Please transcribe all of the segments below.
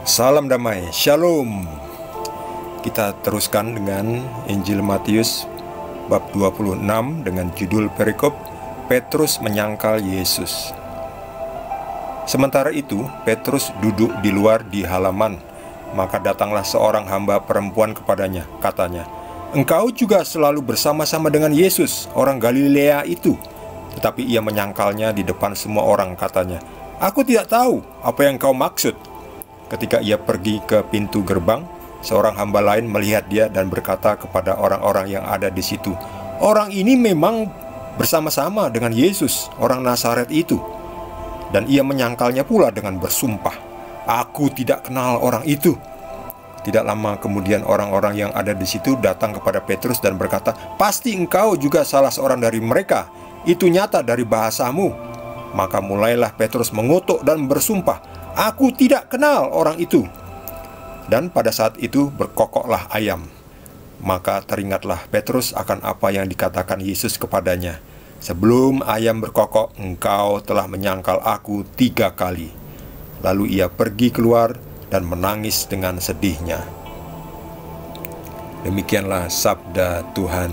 Salam damai, Shalom. Kita teruskan dengan Injil Matius bab 26 dengan judul perikop Petrus menyangkal Yesus. Sementara itu, Petrus duduk di luar di halaman. Maka datanglah seorang hamba perempuan kepadanya, katanya, "Engkau juga selalu bersama-sama dengan Yesus, orang Galilea itu." Tetapi ia menyangkalnya di depan semua orang, katanya, "Aku tidak tahu apa yang kau maksud." Ketika ia pergi ke pintu gerbang, seorang hamba lain melihat dia dan berkata kepada orang-orang yang ada di situ, "Orang ini memang bersama-sama dengan Yesus, orang Nazaret itu." Dan ia menyangkalnya pula dengan bersumpah, "Aku tidak kenal orang itu." Tidak lama kemudian orang-orang yang ada di situ datang kepada Petrus dan berkata, "Pasti engkau juga salah seorang dari mereka. Itu nyata dari bahasamu." Maka mulailah Petrus mengutuk dan bersumpah, "Aku tidak kenal orang itu." Dan pada saat itu berkokoklah ayam. Maka teringatlah Petrus akan apa yang dikatakan Yesus kepadanya, "Sebelum ayam berkokok, engkau telah menyangkal aku 3 kali." Lalu ia pergi keluar dan menangis dengan sedihnya. Demikianlah sabda Tuhan.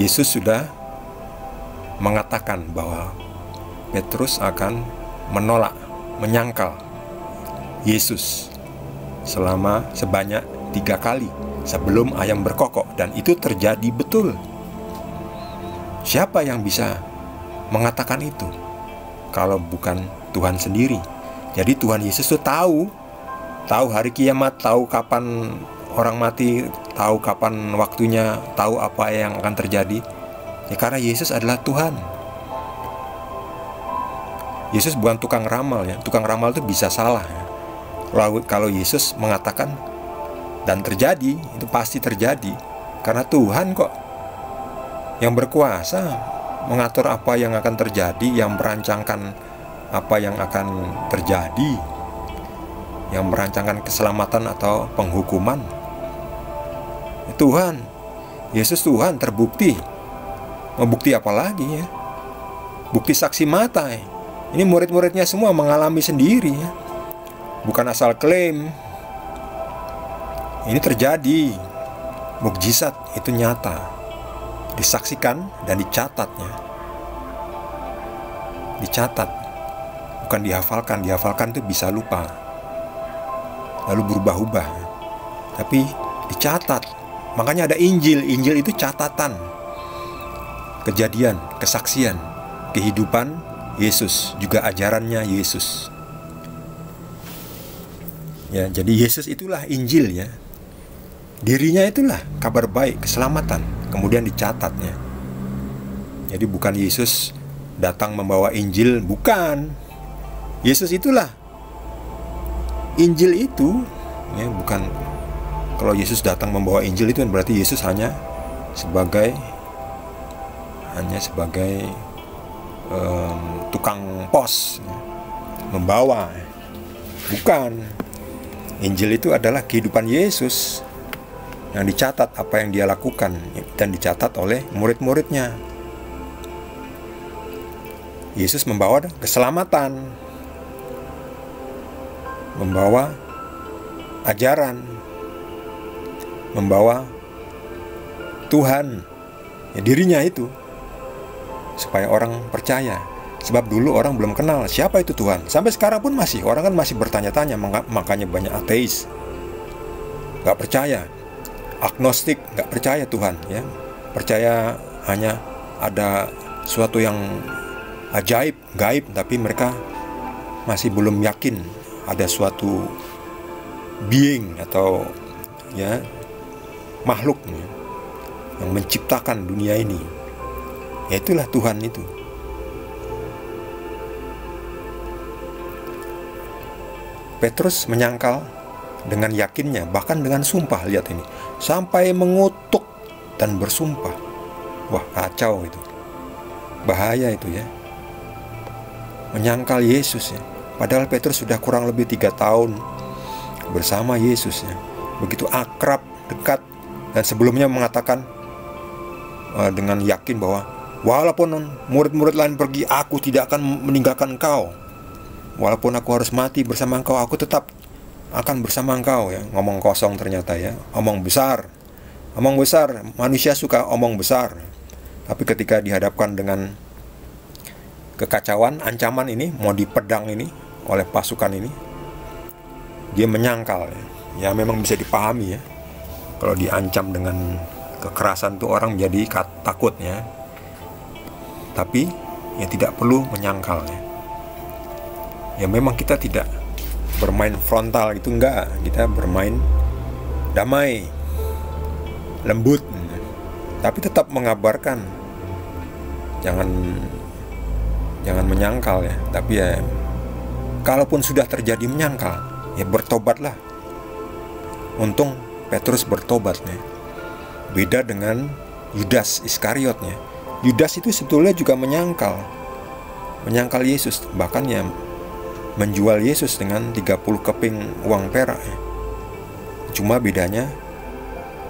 Yesus sudah mengatakan bahwa Petrus akan menolak, menyangkal Yesus sebanyak 3 kali sebelum ayam berkokok. Dan itu terjadi betul. Siapa yang bisa mengatakan itu kalau bukan Tuhan sendiri? Jadi Tuhan Yesus itu tahu hari kiamat, tahu kapan orang mati, tahu kapan waktunya, tahu apa yang akan terjadi. Ya, karena Yesus adalah Tuhan. Yesus bukan tukang ramal ya. Tukang ramal itu bisa salah ya. Lalu kalau Yesus mengatakan dan terjadi, itu pasti terjadi. Karena Tuhan kok yang berkuasa mengatur apa yang akan terjadi, yang merancangkan apa yang akan terjadi, yang merancangkan keselamatan atau penghukuman. Tuhan, Yesus Tuhan terbukti. Mau bukti apa lagi ya? Bukti saksi mata ya. Ini murid-muridnya semua mengalami sendiri ya. Bukan asal klaim. Ini terjadi. Mukjizat itu nyata. Disaksikan dan dicatatnya. Dicatat. Bukan dihafalkan. Dihafalkan itu bisa lupa, lalu berubah-ubah. Tapi dicatat. Makanya ada Injil. Injil itu catatan. Kejadian, kesaksian, kehidupan Yesus, juga ajarannya Yesus. Ya, jadi Yesus itulah Injil ya. Dirinya itulah kabar baik, keselamatan, kemudian dicatatnya. Jadi bukan Yesus datang membawa Injil, bukan. Yesus itulah Injil itu, ya, bukan. Kalau Yesus datang membawa Injil itu berarti Yesus hanya sebagai tukang pos membawa. Bukan. Injil itu adalah kehidupan Yesus yang dicatat apa yang dia lakukan dan dicatat oleh murid-muridnya. Yesus membawa keselamatan, membawa ajaran, membawa Tuhan ya, dirinya itu, supaya orang percaya. Sebab dulu orang belum kenal siapa itu Tuhan. Sampai sekarang pun masih, orang kan masih bertanya-tanya. Makanya banyak ateis, gak percaya, agnostik, gak percaya Tuhan ya. Percaya hanya ada suatu yang ajaib, gaib, tapi mereka masih belum yakin ada suatu being atau ya makhluk ya, yang menciptakan dunia ini. Ya, itulah Tuhan itu. Petrus menyangkal dengan yakinnya, bahkan dengan sumpah. Lihat ini, sampai mengutuk dan bersumpah. Wah, kacau itu. Bahaya itu ya. Menyangkal Yesus ya. Padahal Petrus sudah kurang lebih 3 tahun bersama Yesus ya. Begitu akrab, dekat. Dan sebelumnya mengatakan dengan yakin bahwa walaupun murid-murid lain pergi, aku tidak akan meninggalkan engkau. walaupun aku harus mati bersama engkau, aku tetap akan bersama engkau ya. Ngomong kosong ternyata ya, omong besar. Omong besar, manusia suka omong besar. Tapi ketika dihadapkan dengan kekacauan, ancaman ini, mau dipedang ini oleh pasukan ini, dia menyangkal ya. Ya memang bisa dipahami ya. Kalau diancam dengan kekerasan tuh orang menjadi takut ya. Tapi ya tidak perlu menyangkal ya. Ya memang kita tidak bermain frontal gitu, enggak. Kita bermain damai, lembut, tapi tetap mengabarkan. Jangan menyangkal ya. Tapi ya kalaupun sudah terjadi menyangkal, ya bertobatlah. Untung Petrus bertobat ya. Beda dengan Yudas Iskariot ya. Yudas itu sebetulnya juga menyangkal Yesus, bahkan ya menjual Yesus dengan 30 keping uang perak ya. Cuma bedanya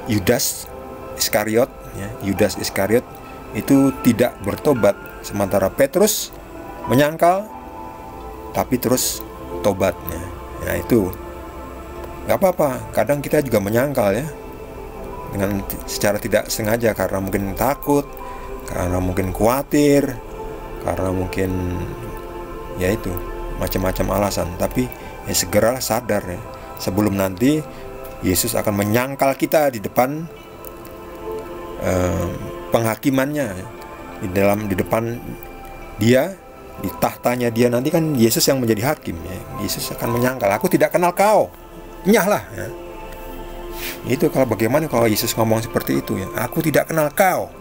Yudas Iskariot itu tidak bertobat, sementara Petrus menyangkal tapi terus tobatnya. Ya itu gak apa-apa, kadang kita juga menyangkal ya, dengan secara tidak sengaja, karena mungkin takut, karena mungkin khawatir, karena mungkin ya itu macam-macam alasan. Tapi ya segera sadar ya, sebelum nanti Yesus akan menyangkal kita di depan penghakimannya, di depan dia, di tahtanya dia nanti kan Yesus yang menjadi hakim ya. Yesus akan menyangkal, aku tidak kenal kau, nyahlah ya. Itu kalau bagaimana kalau Yesus ngomong seperti itu ya, aku tidak kenal kau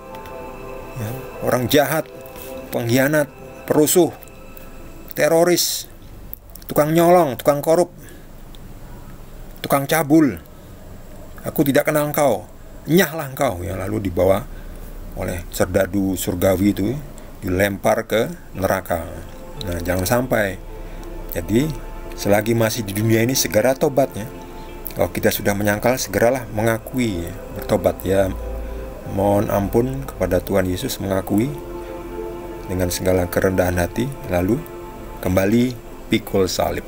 ya, orang jahat, pengkhianat, perusuh, teroris, tukang nyolong, tukang korup, tukang cabul, aku tidak kenal engkau, nyahlah engkau ya. Lalu dibawa oleh serdadu surgawi itu, dilempar ke neraka. Nah jangan sampai. Jadi selagi masih di dunia ini segera tobatnya. Kalau kita sudah menyangkal, segeralah mengakui ya, bertobat ya, mohon ampun kepada Tuhan Yesus, mengakui dengan segala kerendahan hati, lalu kembali pikul salib.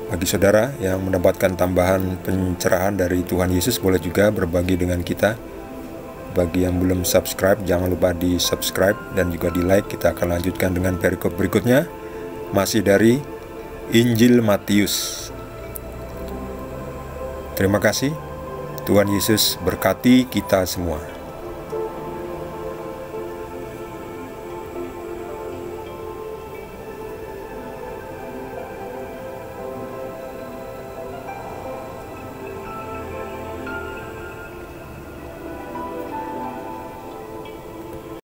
Bagi saudara yang mendapatkan tambahan pencerahan dari Tuhan Yesus, boleh juga berbagi dengan kita. Bagi yang belum subscribe, jangan lupa di subscribe dan juga di like. Kita akan lanjutkan dengan perikop berikutnya, masih dari Injil Matius. Terima kasih. Tuhan Yesus berkati kita semua.